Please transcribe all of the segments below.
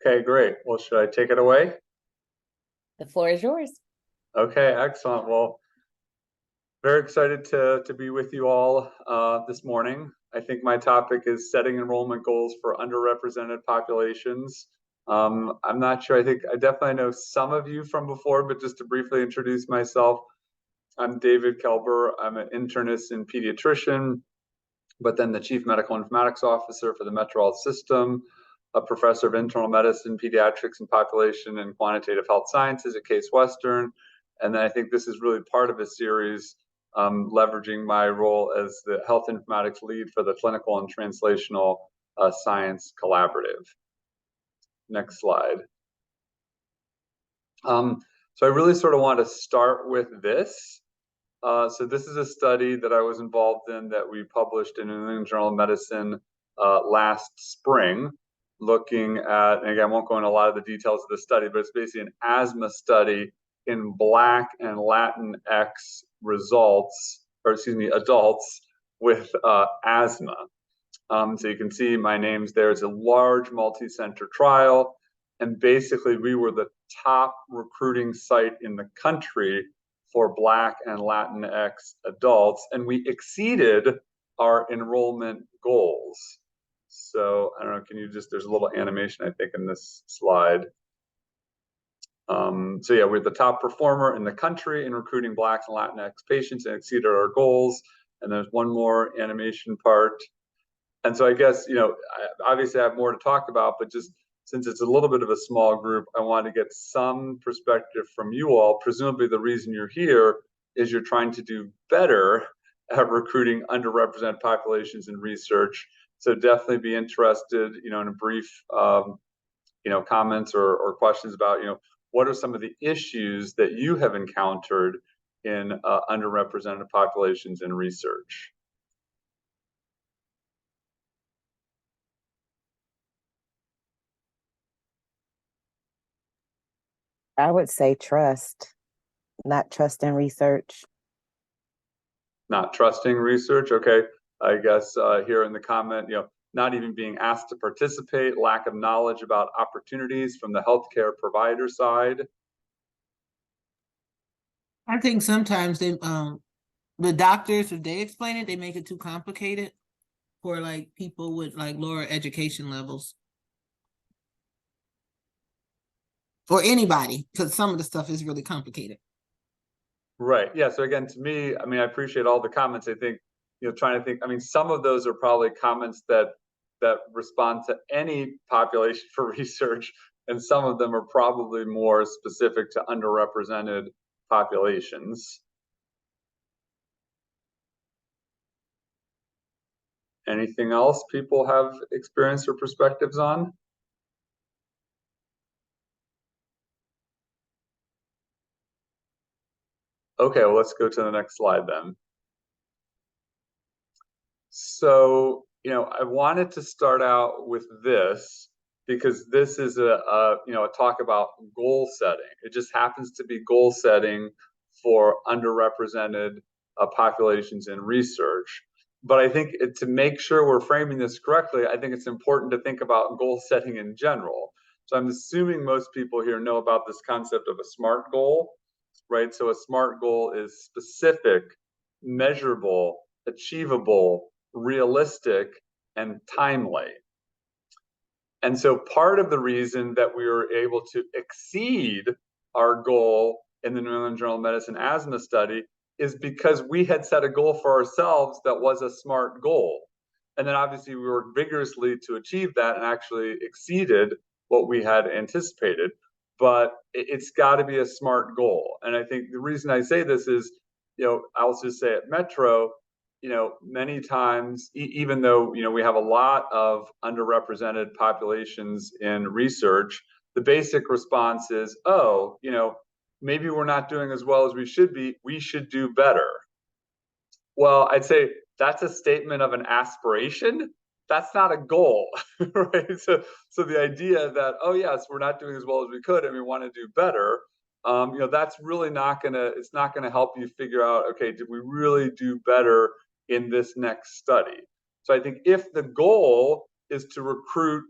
Okay, great. Well, should I take it away? The floor is yours. Okay, excellent. Well, very excited to be with you all this morning. I think my topic is setting enrollment goals for underrepresented populations. I'm not sure. I definitely know some of you from before, but just to briefly introduce myself, I'm David Kaelber. I'm an internist and pediatrician, but then the chief medical informatics officer for the Metro Health System, a professor of internal medicine, pediatrics, and population and quantitative health sciences at Case Western. And then I think this is really part of a series leveraging my role as the health informatics lead for the clinical and translational science collaborative. Next slide. So I really sort of want to start with this. So this is a study that I was involved in that we published in the New England Journal of Medicine last spring, looking at, and again, I won't go into a lot of the details of the study, but it's basically an asthma study in Black and Latinx results, or excuse me, adults with asthma. So you can see my name's there. It's a large multi-center trial. And basically, we were the top recruiting site in the country for Black and Latinx adults, and we exceeded our enrollment goals. So I don't know, can you just, there's a little animation, I think, in this slide. So yeah, we're the top performer in the country in recruiting Blacks and Latinx patients and exceeded our goals. And there's one more animation part. And so I guess, obviously I have more to talk about, but just since it's a little bit of a small group, I want to get some perspective from you all. Presumably the reason you're here is you're trying to do better at recruiting underrepresented populations in research. So definitely be interested, in a brief, comments or questions about, what are some of the issues that you have encountered in underrepresented populations in research? I would say trust, not trust in research. Not trusting research. Okay. I guess here in the comment, not even being asked to participate, lack of knowledge about opportunities from the healthcare provider side. I think sometimes the doctors, if they explain it, they make it too complicated for like people with like lower education levels. Or anybody, because some of the stuff is really complicated. Right. Yeah. So again, to me, I appreciate all the comments. I think, trying to think, some of those are probably comments that respond to any population for research, and some of them are probably more specific to underrepresented populations. Anything else people have experience or perspectives on? Okay, well, let's go to the next slide then. So, I wanted to start out with this because this is a talk about goal setting. It just happens to be goal setting for underrepresented populations in research. But I think to make sure we're framing this correctly, I think it's important to think about goal setting in general. So I'm assuming most people here know about this concept of a SMART goal, right? So a SMART goal is specific, measurable, achievable, realistic, and timely. And so part of the reason that we were able to exceed our goal in the New England Journal of Medicine asthma study is because we had set a goal for ourselves that was a SMART goal. And then obviously we worked vigorously to achieve that and actually exceeded what we had anticipated. But it's got to be a SMART goal. And I think the reason I say this is, I'll just say at Metro, many times, even though, we have a lot of underrepresented populations in research, the basic response is, oh, maybe we're not doing as well as we should be. We should do better. Well, I'd say that's a statement of an aspiration. That's not a goal, right? So the idea that, oh yes, we're not doing as well as we could and we want to do better, that's really it's not gonna help you figure out, okay, did we really do better in this next study? So I think if the goal is to recruit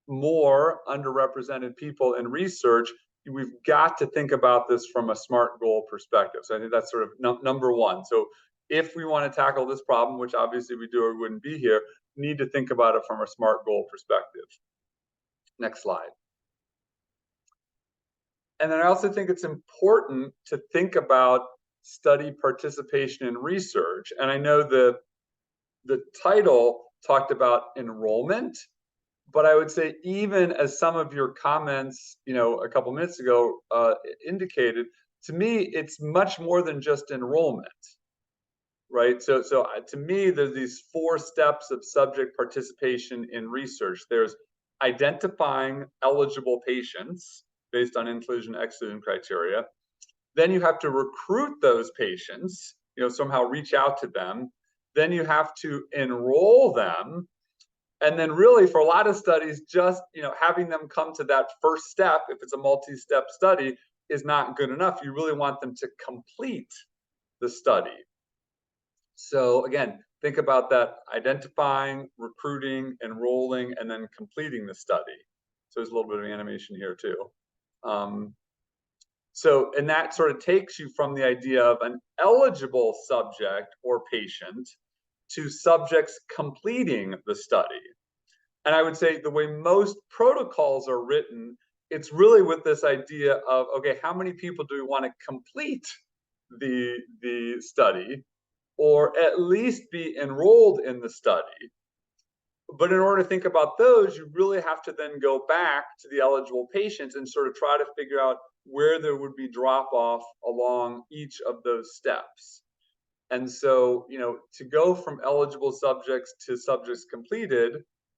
more underrepresented people in research, we've got to think about this from a SMART goal perspective. So I think that's sort of number one. So if we want to tackle this problem, which obviously we do or we wouldn't be here, we need to think about it from a SMART goal perspective. Next slide. And then I also think it's important to think about study participation in research. And I know the title talked about enrollment, but I would say, even as some of your comments, a couple minutes ago indicated, to me, it's much more than just enrollment, right? So to me, there's these 4 steps of subject participation in research. There's identifying eligible patients based on inclusion-exclusion criteria. Then you have to recruit those patients, somehow reach out to them. Then you have to enroll them. And then really, for a lot of studies, just having them come to that first step, if it's a multi-step study, is not good enough. You really want them to complete the study. So again, think about that: identifying, recruiting, enrolling, and then completing the study. So there's a little bit of animation here too. And that sort of takes you from the idea of an eligible subject or patient to subjects completing the study. And I would say the way most protocols are written, it's really with this idea of, okay, how many people do we want to complete the study, or at least be enrolled in the study? But in order to think about those, you really have to then go back to the eligible patients and sort of try to figure out where there would be drop off along each of those steps. And so, to go from eligible subjects to subjects completed,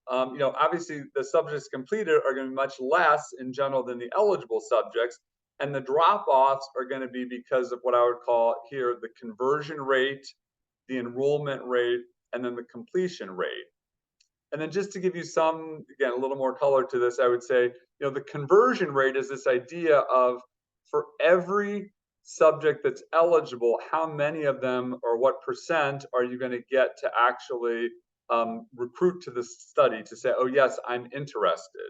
obviously the subjects completed are going to be much less in general than the eligible subjects. And the drop offs are going to be because of what I would call here the conversion rate, the enrollment rate, and then the completion rate. And then just to give you some, again, a little more color to this, I would say, the conversion rate is this idea of, for every subject that's eligible, how many of them or what percent are you going to get to actually recruit to the study to say, oh, yes, I'm interested.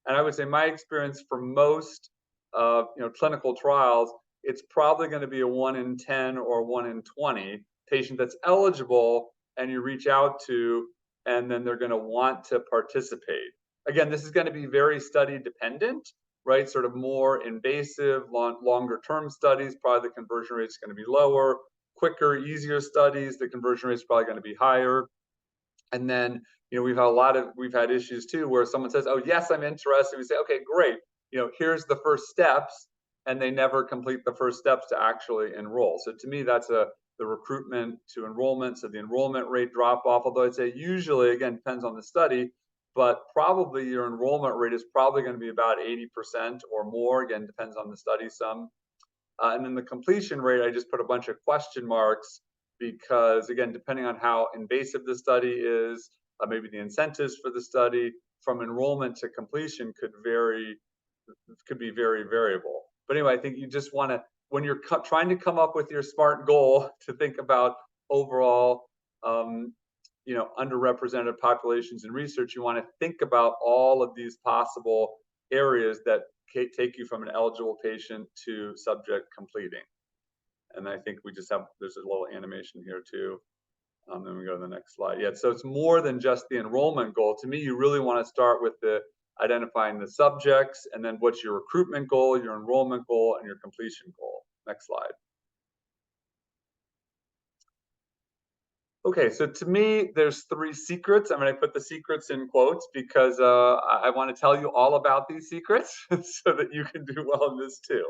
And I would say my experience for most clinical trials, it's probably going to be a 1 in 10 or 1 in 20 patient that's eligible, and you reach out to, and then they're going to want to participate. Again, this is going to be very study dependent, right? Sort of more invasive, longer term studies, probably the conversion rate is going to be lower. Quicker, easier studies, the conversion rate is probably going to be higher. And then, we've had issues too where someone says, oh, yes, I'm interested. We say, okay, great. Here's the first steps, and they never complete the first steps to actually enroll. So to me, that's the recruitment to enrollment. So the enrollment rate drop off, although I'd say usually, again, depends on the study, but probably your enrollment rate is probably going to be about 80% or more. Again, depends on the study some. And then the completion rate, I just put a bunch of question marks because, again, depending on how invasive the study is, maybe the incentives for the study from enrollment to completion could be very variable. But anyway, I think you just want to, when you're trying to come up with your SMART goal, to think about overall, underrepresented populations in research, you want to think about all of these possible areas that take you from an eligible patient to subject completing. And I think there's a little animation here too. Then we go to the next slide. Yeah, so it's more than just the enrollment goal. To me, you really want to start with the identifying the subjects, and then what's your recruitment goal, your enrollment goal, and your completion goal. Next slide. Okay, so to me, there's 3 secrets. I put the secrets in quotes because I want to tell you all about these secrets so that you can do well in this too.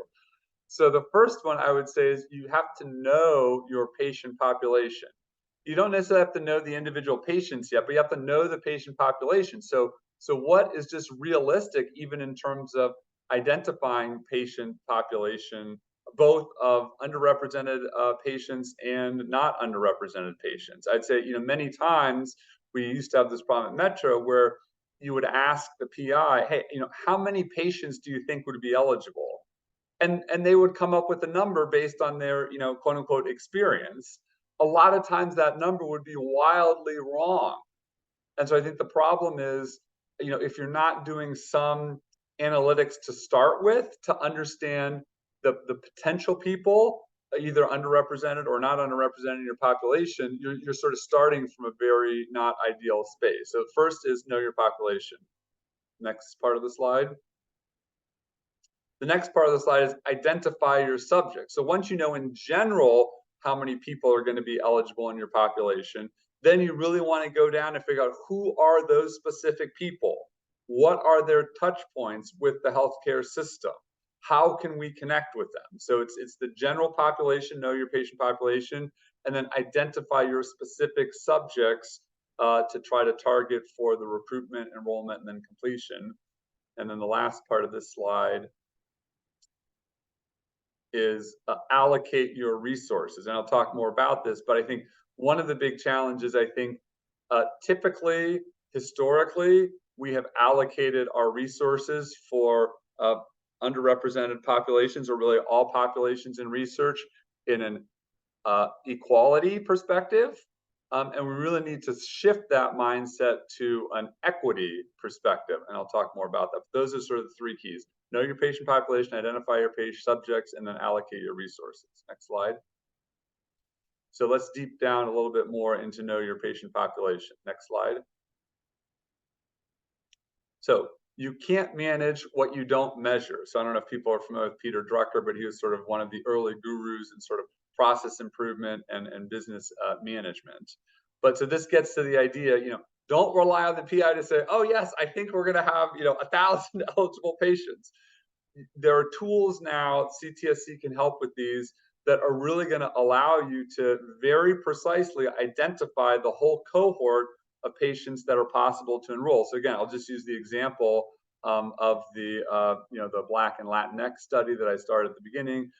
So the first one I would say is you have to know your patient population. You don't necessarily have to know the individual patients yet, but you have to know the patient population. So what is just realistic, even in terms of identifying patient population, both of underrepresented patients and not underrepresented patients? I'd say, many times we used to have this problem at Metro where you would ask the PI, hey, how many patients do you think would be eligible? And they would come up with a number based on their, quote unquote, experience. A lot of times that number would be wildly wrong. And so I think the problem is, if you're not doing some analytics to start with to understand the potential people, either underrepresented or not underrepresented in your population, you're sort of starting from a very not ideal space. So first is know your population. Next part of the slide. The next part of the slide is identify your subject. So once you know in general how many people are going to be eligible in your population, then you really want to go down and figure out who are those specific people. What are their touch points with the healthcare system? How can we connect with them? So it's the general population, know your patient population, and then identify your specific subjects to try to target for the recruitment, enrollment, and then completion. And then the last part of this slide is allocate your resources. And I'll talk more about this, but I think one of the big challenges, I think, typically, historically, we have allocated our resources for underrepresented populations, or really all populations in research, in an equality perspective. And we really need to shift that mindset to an equity perspective. And I'll talk more about that. But those are sort of the three keys. Know your patient population, identify your patient subjects, and then allocate your resources. Next slide. So let's deep down a little bit more into know your patient population. Next slide. So you can't manage what you don't measure. So I don't know if people are familiar with Peter Drucker, but he was sort of one of the early gurus in sort of process improvement and business management. But so this gets to the idea, don't rely on the PI to say, oh yes, I think we're going to have 1,000 eligible patients. There are tools now, CTSC can help with these, that are really going to allow you to very precisely identify the whole cohort of patients that are possible to enroll. So again, I'll just use the example of the the Black and Latinx study that I started at the beginning.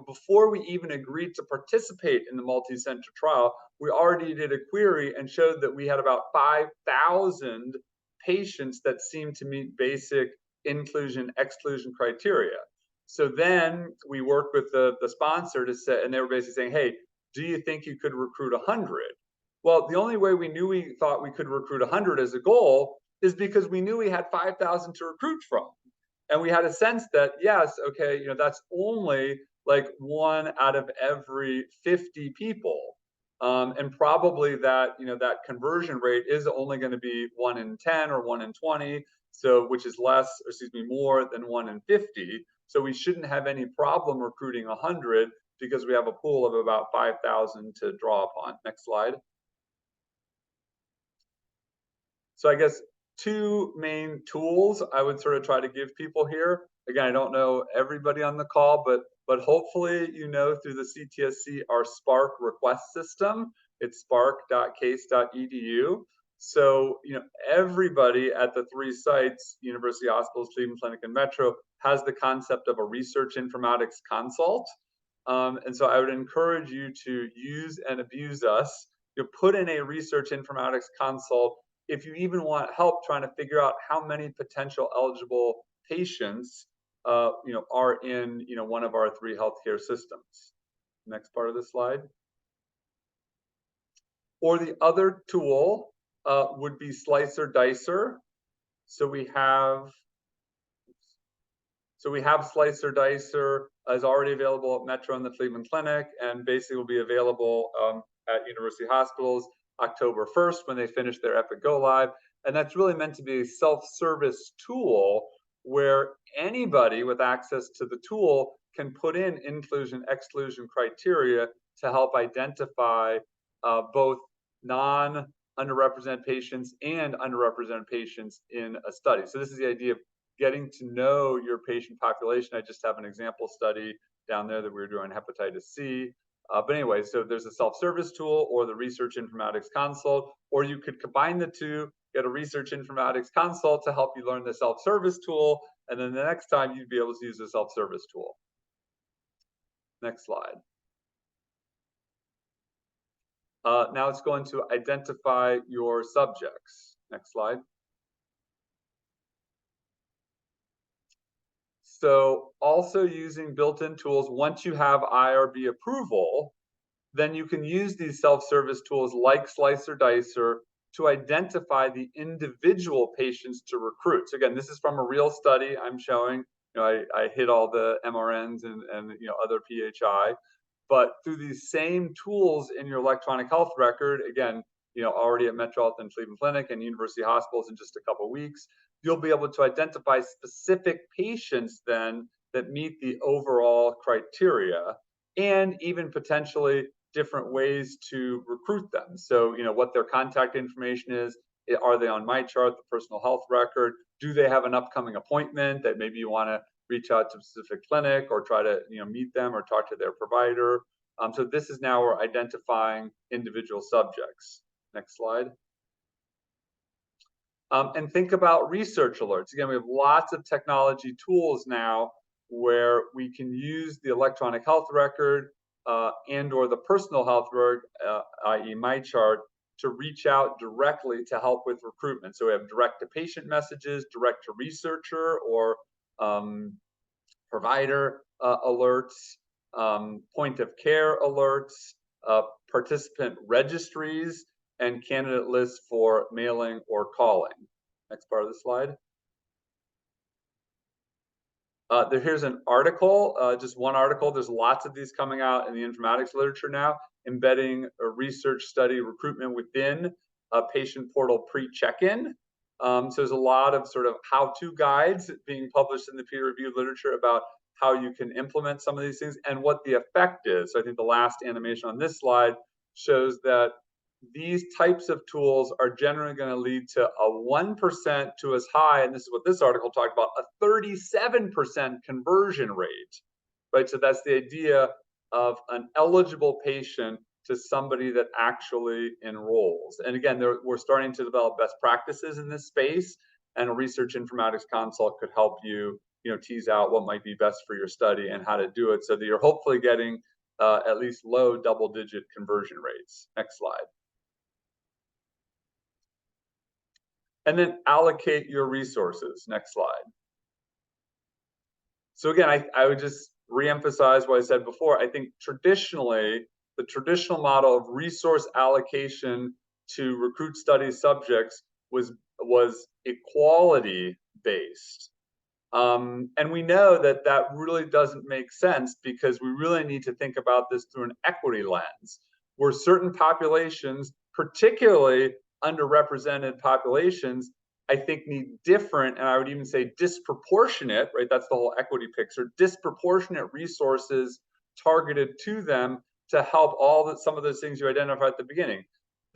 Before we even agreed to participate in the multi-center trial, we already did a query and showed that we had about 5,000 patients that seemed to meet basic inclusion exclusion criteria. So then we worked with the sponsor to say, and they were basically saying, hey, do you think you could recruit 100? Well, the only way we thought we could recruit 100 as a goal is because we knew we had 5,000 to recruit from. And we had a sense that, yes, okay, that's only like 1 out of every 50 people. And probably that, that conversion rate is only going to be 1 in 10 or 1 in 20. So, which is more than 1 in 50. So we shouldn't have any problem recruiting 100 because we have a pool of about 5,000 to draw upon. Next slide. So I guess 2 main tools I would sort of try to give people here. Again, I don't know everybody on the call, but hopefully through the CTSC our Spark request system. It's spark.case.edu. So everybody at the 3 sites, University Hospitals, Cleveland Clinic, and Metro, has the concept of a research informatics consult. And so I would encourage you to use and abuse us. Put in a research informatics consult if you even want help trying to figure out how many potential eligible patients are in one of our 3 healthcare systems. Next part of the slide. Or the other tool would be Slicer Dicer. So we have Slicer Dicer is already available at Metro and the Cleveland Clinic, and basically will be available at University Hospitals October 1st when they finish their Epic Go Live. And that's really meant to be a self-service tool where anybody with access to the tool can put in inclusion, exclusion criteria to help identify both non-underrepresented patients and underrepresented patients in a study. So this is the idea of getting to know your patient population. I just have an example study down there that we were doing hepatitis C. But anyway, so there's a self-service tool or the research informatics consult, or you could combine the 2, get a research informatics consult to help you learn the self-service tool, and then the next time you'd be able to use the self-service tool. Next slide. Now it's going to identify your subjects. Next slide. So also using built-in tools, once you have IRB approval, then you can use these self-service tools like Slicer Dicer to identify the individual patients to recruit. So again, this is from a real study I'm showing. I hit all the MRNs and other PHI, but through these same tools in your electronic health record, again, already at Metropolitan Cleveland Clinic and University Hospitals in just a couple of weeks, you'll be able to identify specific patients then that meet the overall criteria, and even potentially different ways to recruit them. So, what their contact information is, are they on MyChart, the personal health record? Do they have an upcoming appointment that maybe you want to reach out to a specific clinic or try to meet them or talk to their provider? So this is now we're identifying individual subjects. Next slide. And think about research alerts. Again, we have lots of technology tools now where we can use the electronic health record and or the personal health record, i.e. MyChart, to reach out directly to help with recruitment. So we have direct to patient messages, direct to researcher or provider alerts, point of care alerts, participant registries, and candidate lists for mailing or calling. Next part of the slide. Here's an article, just one article. There's lots of these coming out in the informatics literature now, embedding a research study recruitment within a patient portal pre-check-in. So there's a lot of sort of how-to guides being published in the peer-reviewed literature about how you can implement some of these things and what the effect is. So I think the last animation on this slide shows that these types of tools are generally going to lead to a 1% to as high, and this is what this article talked about, a 37% conversion rate, right? So that's the idea of an eligible patient to somebody that actually enrolls. And again, we're starting to develop best practices in this space, and a research informatics consult could help you, tease out what might be best for your study and how to do it so that you're hopefully getting at least low double-digit conversion rates. Next slide. And then allocate your resources. Next slide. So again, I would just reemphasize what I said before. I think traditionally, the traditional model of resource allocation to recruit study subjects was equality based. And we know that that really doesn't make sense because we really need to think about this through an equity lens, where certain populations, particularly underrepresented populations, I think need different, and I would even say disproportionate, right? That's the whole equity picture, disproportionate resources targeted to them to help some of those things you identified at the beginning.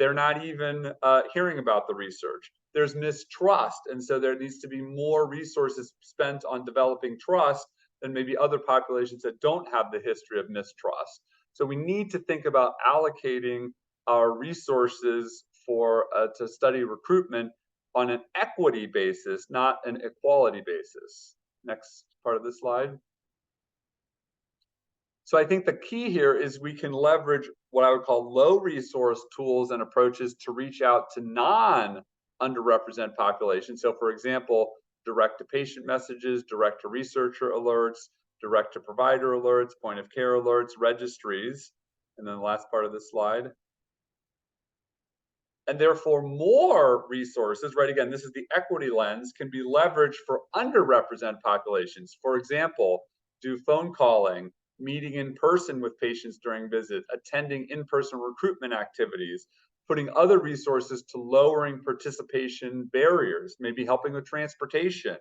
They're not even hearing about the research. There's mistrust, and so there needs to be more resources spent on developing trust than maybe other populations that don't have the history of mistrust. So we need to think about allocating our resources to study recruitment on an equity basis, not an equality basis. Next part of the slide. So I think the key here is we can leverage what I would call low resource tools and approaches to reach out to non-underrepresented populations. So for example, direct to patient messages, direct to researcher alerts, direct to provider alerts, point of care alerts, registries, and then the last part of the slide. And therefore more resources, right, again, this is the equity lens, can be leveraged for underrepresented populations. For example, do phone calling, meeting in person with patients during visits, attending in-person recruitment activities, putting other resources to lowering participation barriers, maybe helping with transportation,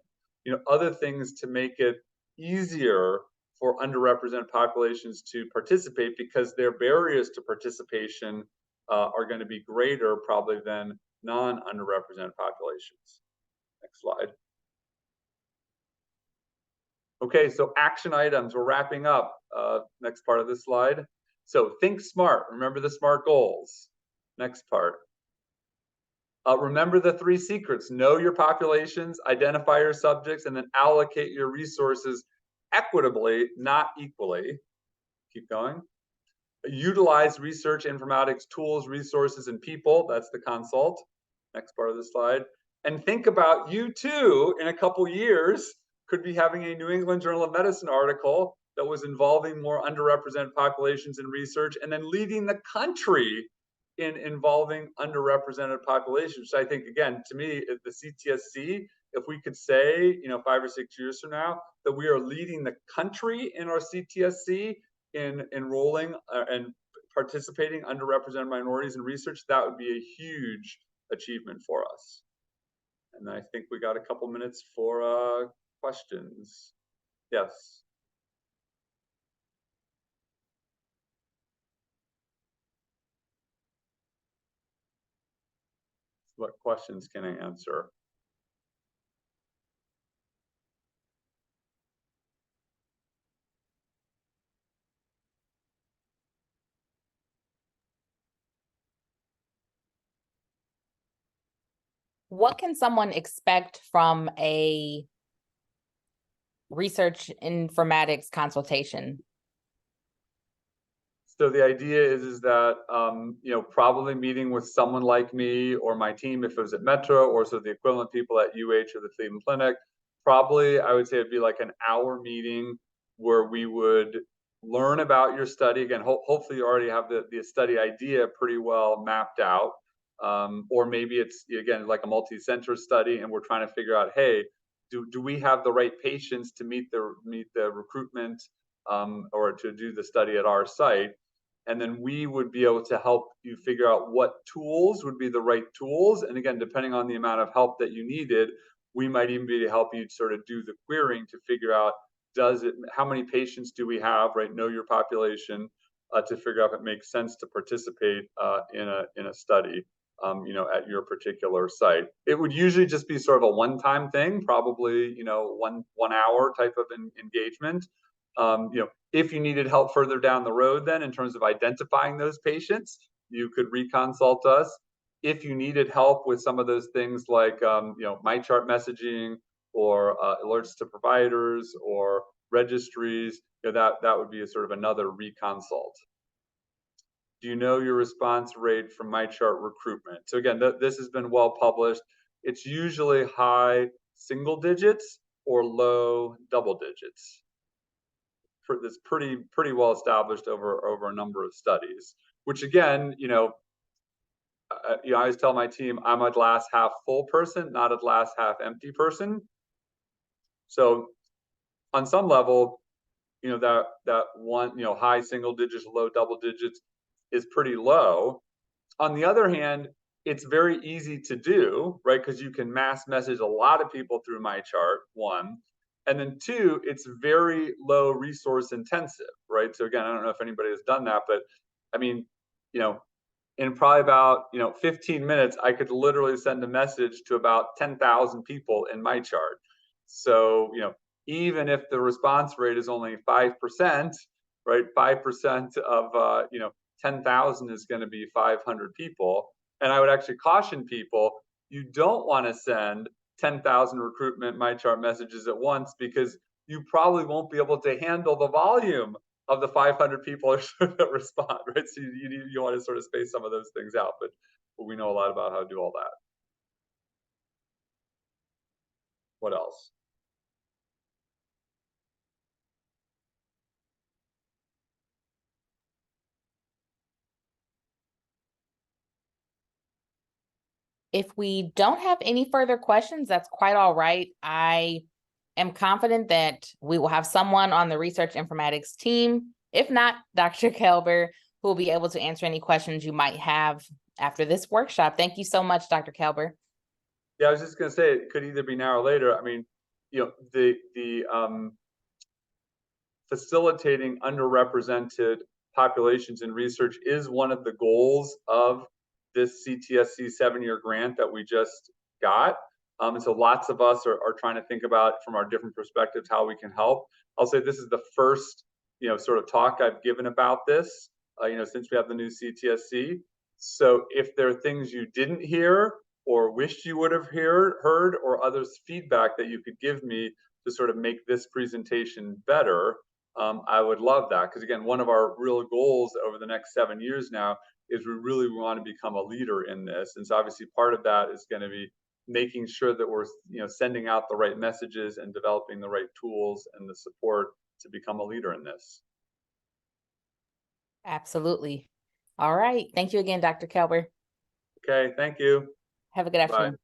other things to make it easier for underrepresented populations to participate because their barriers to participation are going to be greater probably than non-underrepresented populations. Next slide. Okay, so action items, we're wrapping up. Next part of this slide. So think smart, remember the SMART goals. Next part. Remember the 3 secrets: know your populations, identify your subjects, and then allocate your resources equitably, not equally. Keep going. Utilize research informatics tools, resources, and people. That's the consult. Next part of the slide. And think about you too, in a couple years, could be having a New England Journal of Medicine article that was involving more underrepresented populations in research and then leading the country in involving underrepresented populations. So I think, again, to me, the CTSC, if we could say, 5 or 6 years from now, that we are leading the country in our CTSC in enrolling and participating underrepresented minorities in research, that would be a huge achievement for us. And I think we got a couple minutes for questions. Yes. What questions can I answer? What can someone expect from a research informatics consultation? So the idea is that, probably meeting with someone like me or my team, if it was at Metro, or so the equivalent people at UH or the Cleveland Clinic, probably I would say it'd be like an hour meeting where we would learn about your study. Again, hopefully you already have the study idea pretty well mapped out. Or maybe it's, again, like a multi-center study and we're trying to figure out, hey, do we have the right patients to meet the recruitment or to do the study at our site? And then we would be able to help you figure out what tools would be the right tools. And again, depending on the amount of help that you needed, we might even be able to help you sort of do the querying to figure out, how many patients do we have, right? Know your population to figure out if it makes sense to participate in a study, at your particular site. It would usually just be sort of a one-time thing, probably, 1 hour type of engagement. If you needed help further down the road, then in terms of identifying those patients, you could reconsult us. If you needed help with some of those things like, MyChart messaging or alerts to providers or registries, that would be a sort of another reconsult. Do you know your response rate from MyChart recruitment? So again, this has been well published. It's usually high single digits or low double digits. That's pretty well established over a number of studies, which again, I always tell my team I'm a glass half full person, not a glass half empty person. So on some level, that one, high single digits, low double digits is pretty low. On the other hand, it's very easy to do, right? Because you can mass message a lot of people through MyChart, one. And then two, it's very low resource intensive, right? So again, I don't know if anybody has done that, but I mean, in probably about 15 minutes, I could literally send a message to about 10,000 people in MyChart. So even if the response rate is only 5%, right? 5% of 10,000 is going to be 500 people. And I would actually caution people, you don't want to send 10,000 recruitment MyChart messages at once because you probably won't be able to handle the volume of the 500 people that respond, right? So you want to sort of space some of those things out, but we know a lot about how to do all that. What else? If we don't have any further questions, that's quite all right. I am confident that we will have someone on the research informatics team, if not Dr. Kaelber, who will be able to answer any questions you might have after this workshop. Thank you so much, Dr. Kaelber. Yeah, I was just going to say it could either be now or later. I mean, the facilitating underrepresented populations in research is one of the goals of this CTSC 7-year grant that we just got. And so lots of us are trying to think about from our different perspectives how we can help. I'll say this is the first, sort of talk I've given about this, since we have the new CTSC. So if there are things you didn't hear or wished you would have heard or others feedback that you could give me to sort of make this presentation better, I would love that. Because again, one of our real goals over the next 7 years now is we really want to become a leader in this. And so obviously part of that is going to be making sure that we're sending out the right messages and developing the right tools and the support to become a leader in this. Absolutely. All right. Thank you again, Dr. Kaelber. Okay, thank you. Have a good Bye. afternoon.